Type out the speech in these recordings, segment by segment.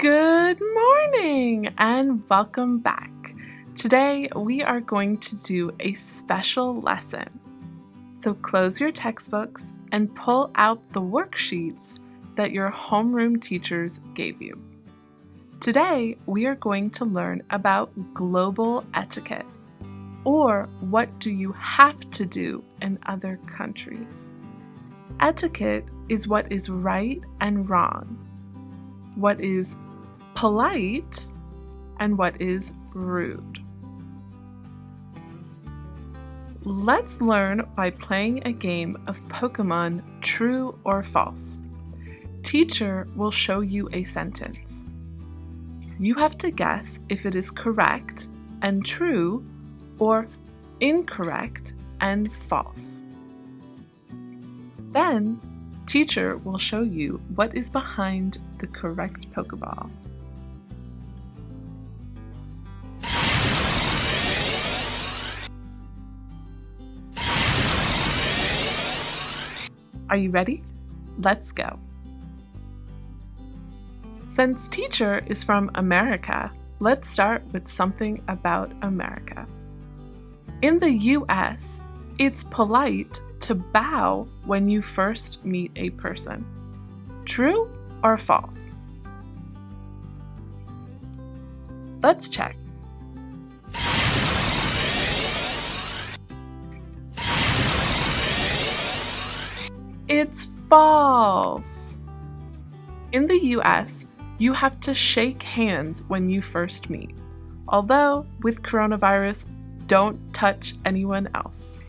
Good morning and welcome back. Today we are going to do a special lesson. So close your textbooks and pull out the worksheets that your homeroom teachers gave you. Today we are going to learn about global etiquette, or what do you have to do in other countries. Etiquette is what is right and wrong, what is polite, and what is rude. Let's learn by playing a game of Pokemon True or False. Teacher will show you a sentence. You have to guess if it is correct and true or incorrect and false. Then, teacher will show you what is behind the correct Pokeball. Are you ready? Let's go. Since teacher is from America, let's start with something about America. In the US, it's polite to bow when you first meet a person. True or false? Let's check. It's false. In the US, you have to shake hands when you first meet. Although, with coronavirus, don't touch anyone else.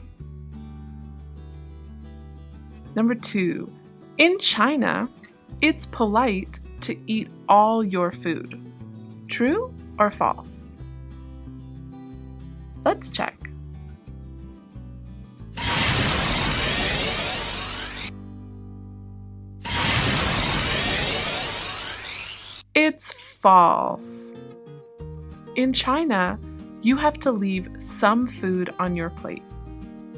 Number 2. In China, it's polite to eat all your food. True or false? Let's check. It's false. In China, you have to leave some food on your plate.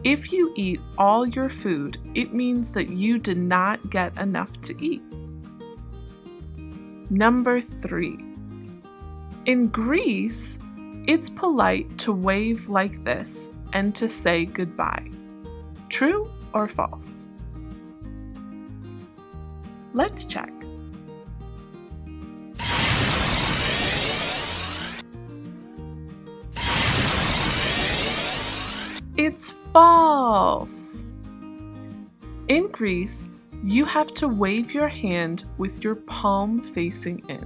If you eat all your food, it means that you did not get enough to eat. Number 3. In Greece, it's polite to wave like this and to say goodbye. True or false? Let's check. It's false. In Greece, you have to wave your hand with your palm facing in.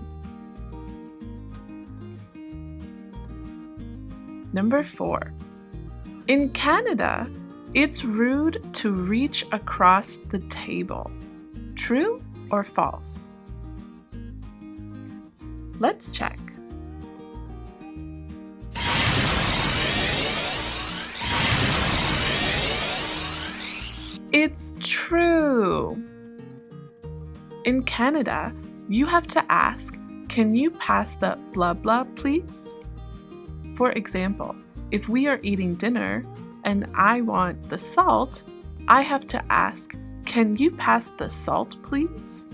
Number 4. In Canada, it's rude to reach across the table. True or false? Let's check. It's true. In Canada, you have to ask, "Can you pass the blah blah, please?" For example, if we are eating dinner and I want the salt, I have to ask, "Can you pass the salt, please?"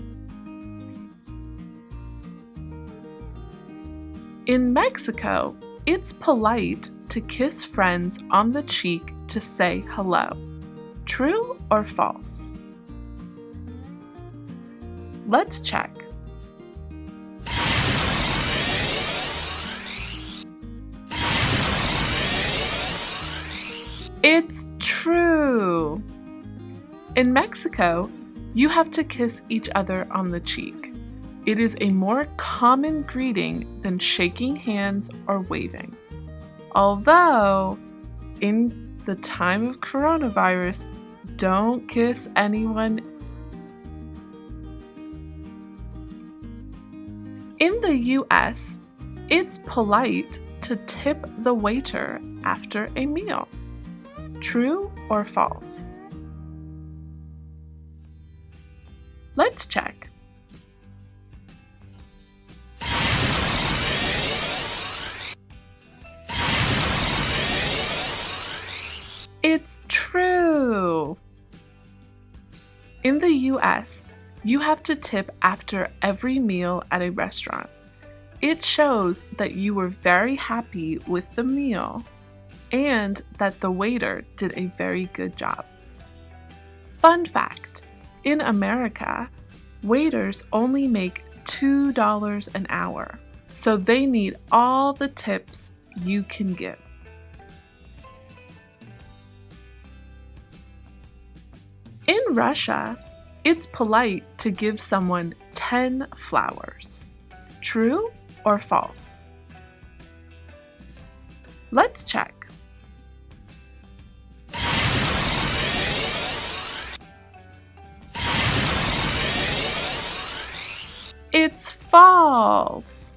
In Mexico, it's polite to kiss friends on the cheek to say hello. True or false? Let's check. It's true. In Mexico, you have to kiss each other on the cheek. It is a more common greeting than shaking hands or waving. Although, in the time of coronavirus, don't kiss anyone. In the US, it's polite to tip the waiter after a meal. True or false? Let's check. It's true. In the US, you have to tip after every meal at a restaurant. It shows that you were very happy with the meal and that the waiter did a very good job. Fun fact, in America, waiters only make $2 an hour, so they need all the tips you can give. In Russia, it's polite to give someone 10 flowers. True or false? Let's check. It's false.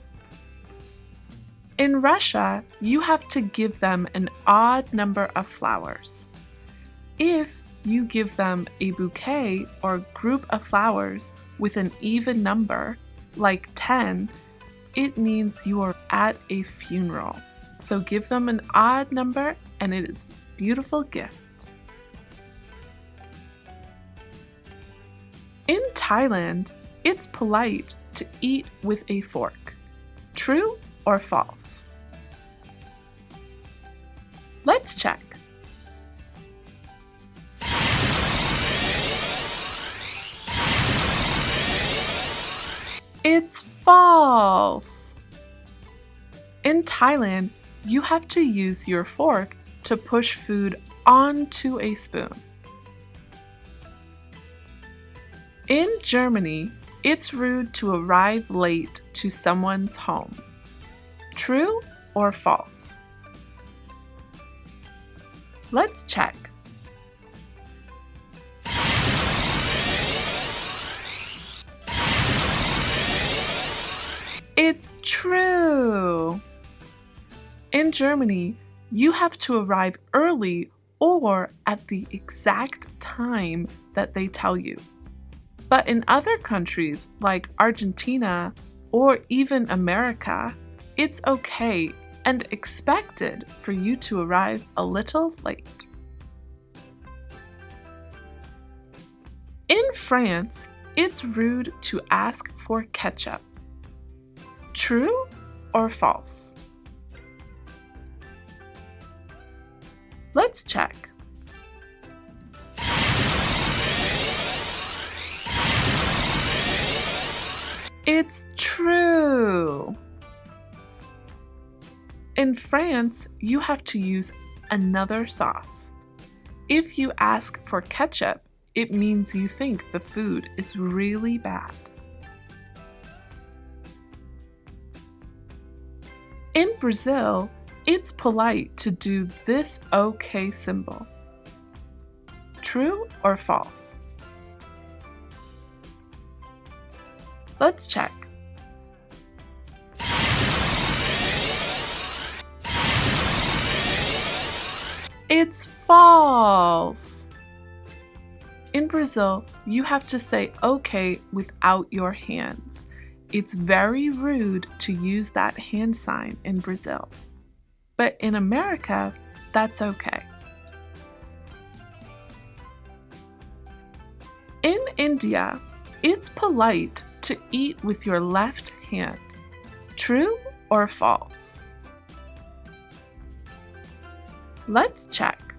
In Russia, you have to give them an odd number of flowers. If you give them a bouquet or group of flowers with an even number, like 10, it means you are at a funeral. So give them an odd number and it is a beautiful gift. In Thailand, it's polite to eat with a fork. True or false? Let's check. It's false. In Thailand, you have to use your fork to push food onto a spoon. In Germany, it's rude to arrive late to someone's home. True or false? Let's check. It's true. In Germany, you have to arrive early or at the exact time that they tell you. But in other countries like Argentina or even America, it's okay and expected for you to arrive a little late. In France, it's rude to ask for ketchup. True or false? Let's check. It's true. In France, you have to use another sauce. If you ask for ketchup, it means you think the food is really bad. In Brazil, it's polite to do this OK symbol. True or false? Let's check. It's false. In Brazil, you have to say OK without your hands. It's very rude to use that hand sign in Brazil. But in America, that's okay. In India, it's polite to eat with your left hand. True or false? Let's check.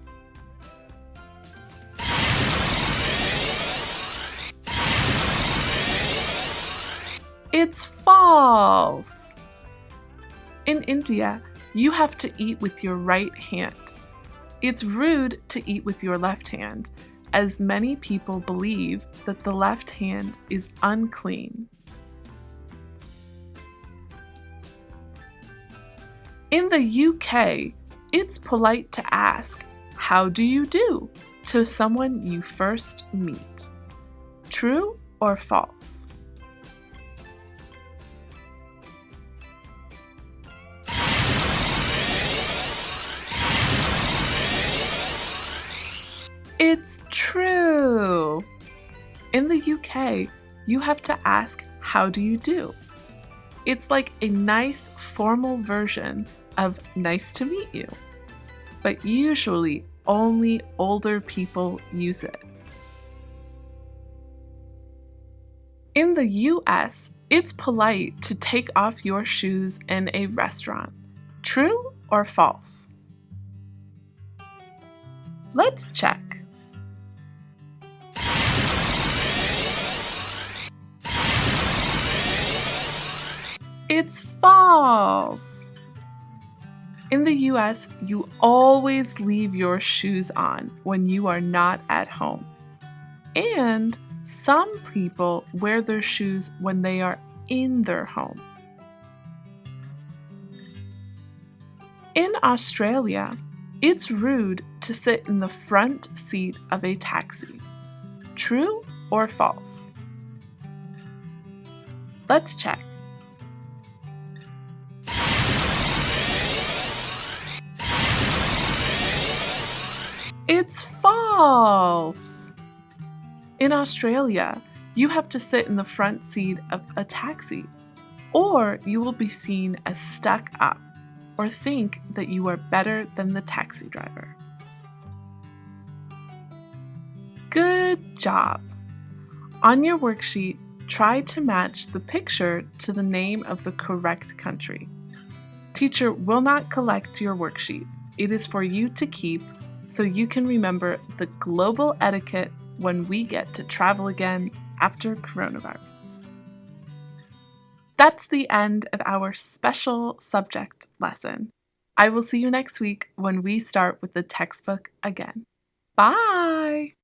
It's false. In India, you have to eat with your right hand. It's rude to eat with your left hand, as many people believe that the left hand is unclean. In the UK, it's polite to ask, "How do you do?" to someone you first meet. True or false? It's true. In the UK, you have to ask, "How do you do?" It's like a nice formal version of "nice to meet you," but usually only older people use it. In the US, It's polite to take off your shoes in a restaurant. True or false? Let's check. It's false. In the US, you always leave your shoes on when you are not at home. And some people wear their shoes when they are in their home. In Australia, it's rude to sit in the front seat of a taxi. True or false? Let's check. It's false! In Australia, you have to sit in the front seat of a taxi, or you will be seen as stuck up or think that you are better than the taxi driver. Good job! On your worksheet, try to match the picture to the name of the correct country. Teacher will not collect your worksheet. It is for you to keep so you can remember the global etiquette when we get to travel again after coronavirus. That's the end of our special subject lesson. I will see you next week when we start with the textbook again. Bye!